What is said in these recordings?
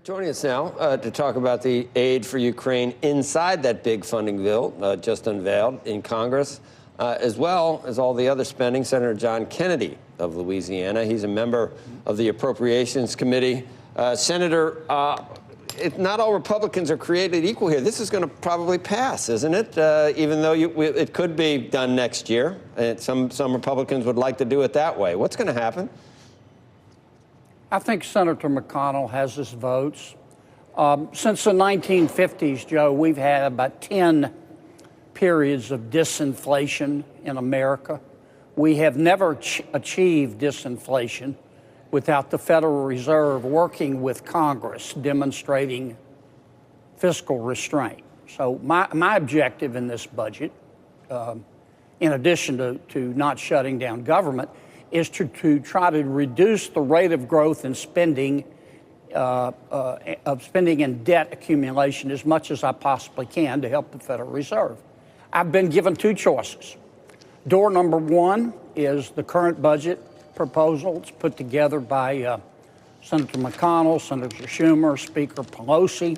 Joining us now to talk about the aid for Ukraine inside that big funding bill just unveiled in Congress, as well as all the other spending, Senator John Kennedy of Louisiana. He's a member of the Appropriations Committee. Senator, not all Republicans are created equal here. This is going to probably pass, isn't it? Even though it could be done next year. And some Republicans would like to do it that way. What's going to happen? I think Senator McConnell has his votes. Since the 1950s, Joe, we've had about 10 periods of disinflation in America. We have never achieved disinflation without the Federal Reserve working with Congress, demonstrating fiscal restraint. So my objective in this budget, in addition to not shutting down government, is to try to reduce the rate of growth in spending, and debt accumulation as much as I possibly can to help the Federal Reserve. I've been given two choices. Door number one is the current budget proposal. It's put together by Senator McConnell, Senator Schumer, Speaker Pelosi.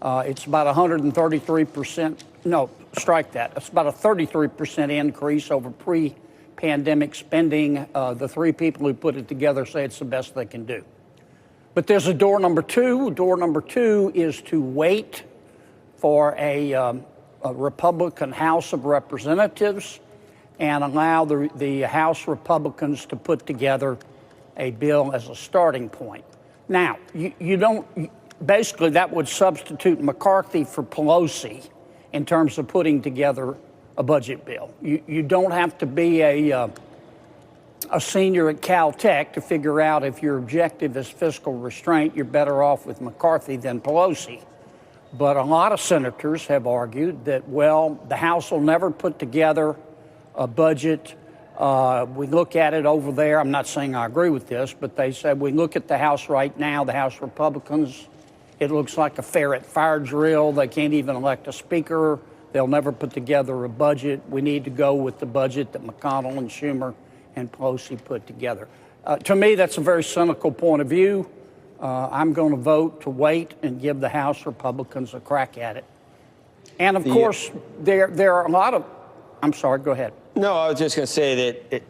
It's about 133%. No, strike that. It's about a 33% increase over pre-pandemic spending. The three people who put it together say it's the best they can do. But there's a door number two. Door number two is to wait for a Republican House of Representatives and allow the House Republicans to put together a bill as a starting point. Now, you don't, basically that would substitute McCarthy for Pelosi in terms of putting together a budget bill. You don't have to be a senior at Caltech to figure out if your objective is fiscal restraint. You're better off with McCarthy than Pelosi. But a lot of senators have argued that, well, the House will never put together a budget. We look at it over there. I'm not saying I agree with this, but they said we look at the House right now, the House Republicans, it looks like a ferret fire drill. They can't even elect a speaker. They'll never put together a budget. We need to go with the budget that McConnell and Schumer and Pelosi put together. To me, that's a very cynical point of view. I'm going to vote to wait and give the House Republicans a crack at it. And of course, there are a lot of, I'm sorry, go ahead. No, I was just going to say that,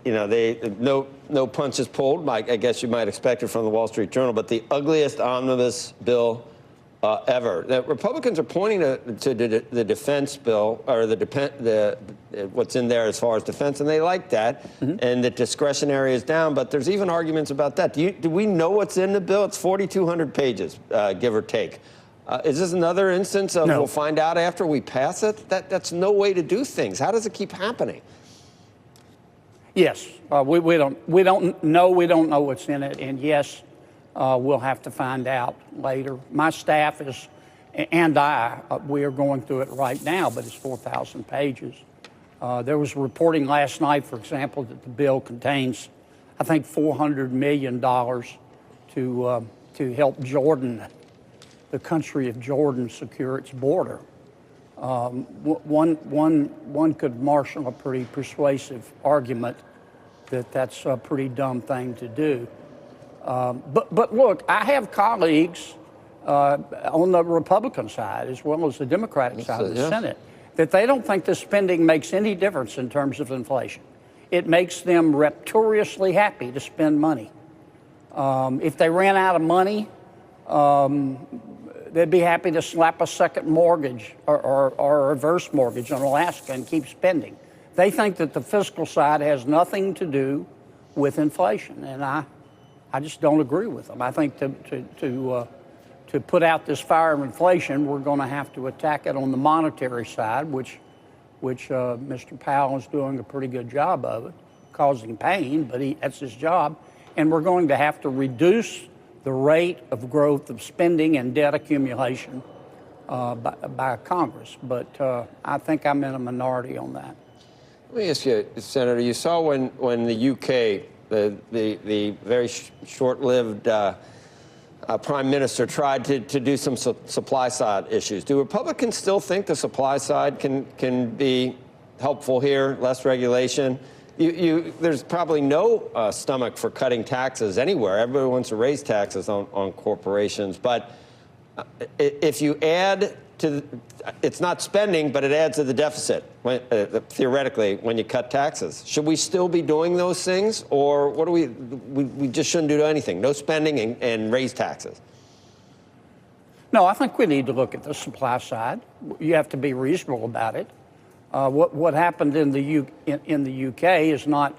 no punches pulled. I guess you might expect it from the Wall Street Journal, but the ugliest omnibus bill ever. The Republicans are pointing to the defense bill, or what's in there as far as defense, and they like that, and the discretionary is down, but there's even arguments about that. Do we know what's in the bill? It's 4,200 pages, give or take. Is this another instance of we'll find out after we pass it? That's no way to do things. How does it keep happening? Yes, we don't know what's in it, and yes, we'll have to find out later. My staff we are going through it right now, but it's 4,000 pages. There was reporting last night, for example, that the bill contains, I think, $400 million to help Jordan, the country of Jordan, secure its border. One could marshal a pretty persuasive argument that that's a pretty dumb thing to do. But look, I have colleagues on the Republican side as well as the Democratic side of the Senate that they don't think the spending makes any difference in terms of inflation. It makes them rapturously happy to spend money. If they ran out of money, they'd be happy to slap a second mortgage or a reverse mortgage on Alaska and keep spending. They think that the fiscal side has nothing to do with inflation, and I just don't agree with them. I think to put out this fire of inflation, we're going to have to attack it on the monetary side, which Mr. Powell is doing a pretty good job of it, causing pain, but that's his job. And we're going to have to reduce the rate of growth of spending and debt accumulation by Congress. But I think I'm in a minority on that. Let me ask you, Senator, you saw when the UK, the very short-lived prime minister tried to do some supply side issues. Do Republicans still think the supply side can be helpful here, less regulation? There's probably no stomach for cutting taxes anywhere. Everybody wants to raise taxes on corporations. But if you add to, it's not spending, but it adds to the deficit, theoretically, when you cut taxes. Should we still be doing those things, or what do we just shouldn't do anything? No spending and raise taxes? No, I think we need to look at the supply side. You have to be reasonable about it. What happened in the UK is not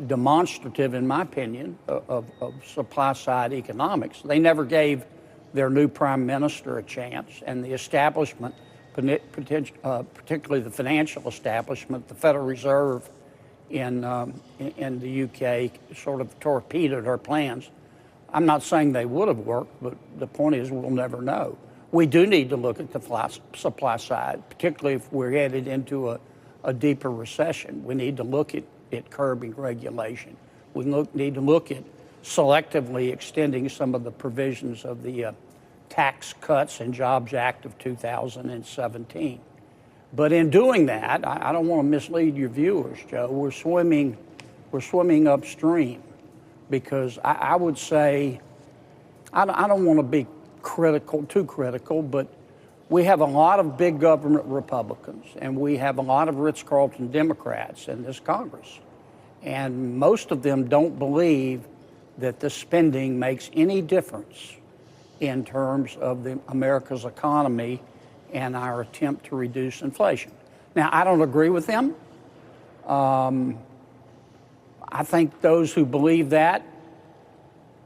demonstrative, in my opinion, of supply side economics. They never gave their new prime minister a chance, and the establishment, particularly the financial establishment, the Federal Reserve in the UK, sort of torpedoed her plans. I'm not saying they would have worked, but the point is we'll never know. We do need to look at the supply side, particularly if we're headed into a deeper recession. We need to look at curbing regulation. We need to look at selectively extending some of the provisions of the Tax Cuts and Jobs Act of 2017. But in doing that, I don't want to mislead your viewers, Joe. We're swimming upstream, because I would say, I don't want to be too critical, but we have a lot of big government Republicans, and we have a lot of Ritz-Carlton Democrats in this Congress. And most of them don't believe that the spending makes any difference in terms of America's economy and our attempt to reduce inflation. Now, I don't agree with them. I think those who believe that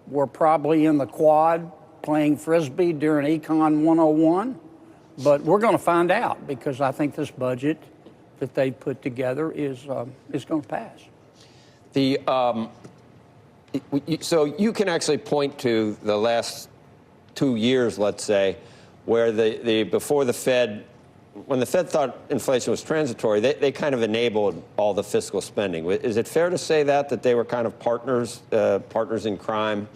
were probably in the quad playing Frisbee during Econ 101, but we're going to find out, because I think this budget that they put together is going to pass. So you can actually point to the last 2 years, let's say, where before the Fed, when the Fed thought inflation was transitory, they kind of enabled all the fiscal spending. Is it fair to say that they were kind of partners in crime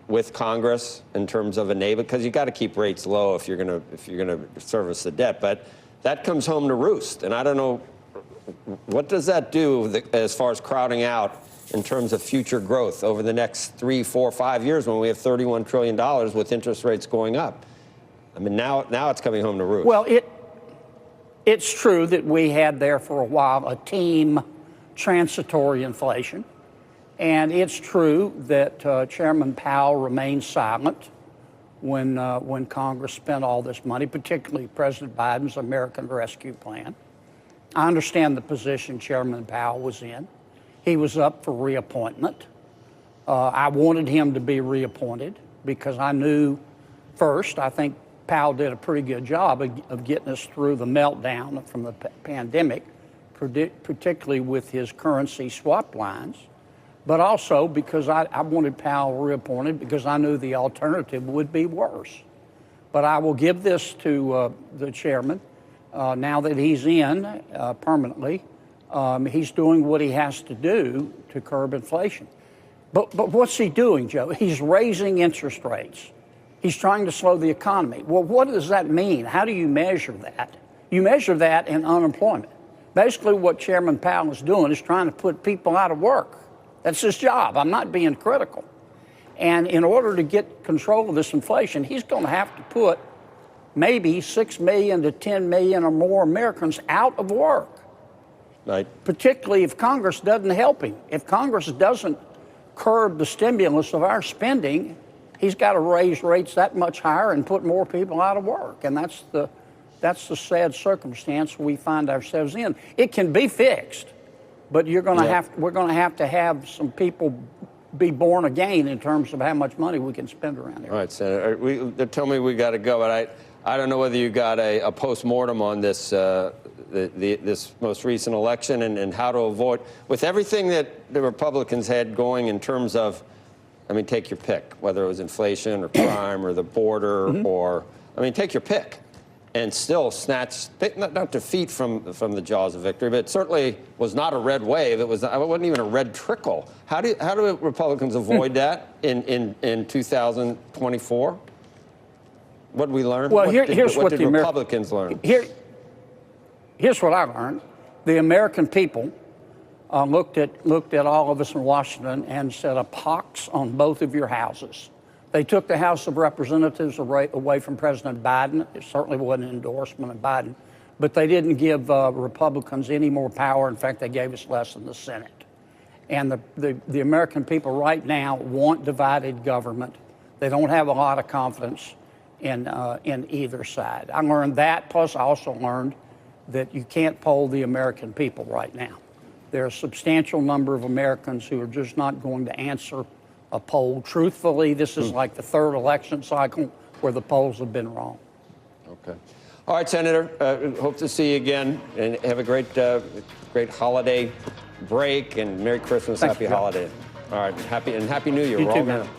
with Congress in terms of enabling? Because you got to keep rates low if you're going to service the debt. But that comes home to roost, and I don't know, what does that do as far as crowding out in terms of future growth over the next 3, 4, 5 years when we have $31 trillion with interest rates going up? I mean, now it's coming home to roost. Well, it's true that we had there for a while a team transitory inflation. And it's true that Chairman Powell remained silent when Congress spent all this money, particularly President Biden's American Rescue Plan. I understand the position Chairman Powell was in. He was up for reappointment. I wanted him to be reappointed because I knew, first, I think Powell did a pretty good job of getting us through the meltdown from the pandemic, particularly with his currency swap lines, but also because I wanted Powell reappointed because I knew the alternative would be worse. But I will give this to the chairman. Now that he's in permanently, he's doing what he has to do to curb inflation. But what's he doing, Joe? He's raising interest rates. He's trying to slow the economy. Well, what does that mean? How do you measure that? You measure that in unemployment. Basically, what Chairman Powell is doing is trying to put people out of work. That's his job. I'm not being critical. And in order to get control of this inflation, he's going to have to put maybe 6 million to 10 million or more Americans out of work. Right. Particularly if Congress doesn't help him. If Congress doesn't curb the stimulus of our spending, he's got to raise rates that much higher and put more people out of work. And that's the sad circumstance we find ourselves in. It can be fixed, but we're going to have some people be born again in terms of how much money we can spend around here. All right, Senator. They tell me we got to go, but I don't know whether you got a post-mortem on this this most recent election and how to avoid, with everything that the Republicans had going in terms of, I mean, take your pick, whether it was inflation or crime or the border or, I mean, take your pick, and still snatch, not defeat from the jaws of victory, but it certainly was not a red wave. It wasn't even a red trickle. How do Republicans avoid that in 2024? What did we learn? Well, here's what did Republicans learn? Here's what I learned. The American people looked at all of us in Washington and said, a pox on both of your houses. They took the House of Representatives away from President Biden. It certainly wasn't an endorsement of Biden, but they didn't give Republicans any more power. In fact, they gave us less in the Senate. And the American people right now want divided government. They don't have a lot of confidence in either side. I learned that, plus I also learned that you can't poll the American people right now. There are a substantial number of Americans who are just not going to answer a poll. Truthfully, this is like the third election cycle where the polls have been wrong. Okay. All right, Senator, hope to see you again, and have a great holiday break, and Merry Christmas, Thank Happy you, Joe. Holiday. All right, Happy New Year. You We're too, all man. gonna